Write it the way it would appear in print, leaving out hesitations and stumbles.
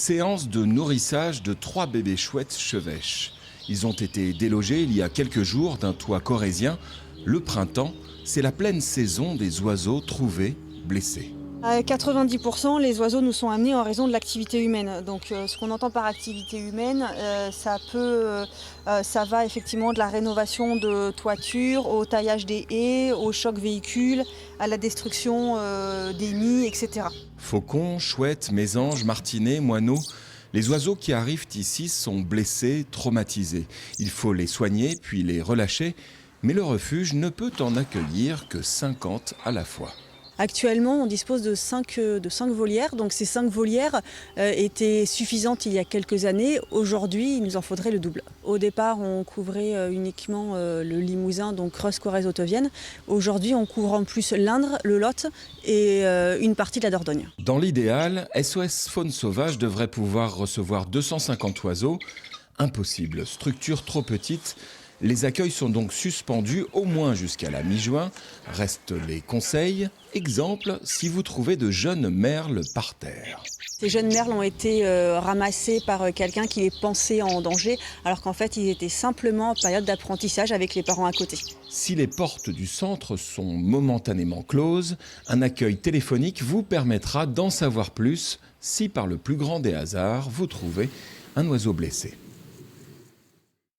Séance de nourrissage de 3 bébés chouettes chevêches. Ils ont été délogés il y a quelques jours d'un toit corrézien. Le printemps, c'est la pleine saison des oiseaux trouvés blessés. À 90%, les oiseaux nous sont amenés en raison de l'activité humaine. Donc ce qu'on entend par activité humaine, ça va effectivement de la rénovation de toitures, au taillage des haies, au choc véhicule, à la destruction des nids, etc. Faucons, chouettes, mésanges, martinets, moineaux, les oiseaux qui arrivent ici sont blessés, traumatisés. Il faut les soigner puis les relâcher, mais le refuge ne peut en accueillir que 50 à la fois. Actuellement, on dispose de 5 volières. Donc ces 5 volières étaient suffisantes il y a quelques années. Aujourd'hui, il nous en faudrait le double. Au départ, on couvrait uniquement le Limousin, donc Creuse-Corrèze-Haute-Vienne. Aujourd'hui, on couvre en plus l'Indre, le Lot et une partie de la Dordogne. Dans l'idéal, SOS Faune Sauvage devrait pouvoir recevoir 250 oiseaux. Impossible, structure trop petite. Les accueils sont donc suspendus au moins jusqu'à la mi-juin. Restent les conseils. Exemple, si vous trouvez de jeunes merles par terre. Ces jeunes merles ont été ramassés par quelqu'un qui les pensait en danger, alors qu'en fait, ils étaient simplement en période d'apprentissage avec les parents à côté. Si les portes du centre sont momentanément closes, un accueil téléphonique vous permettra d'en savoir plus si par le plus grand des hasards, vous trouvez un oiseau blessé.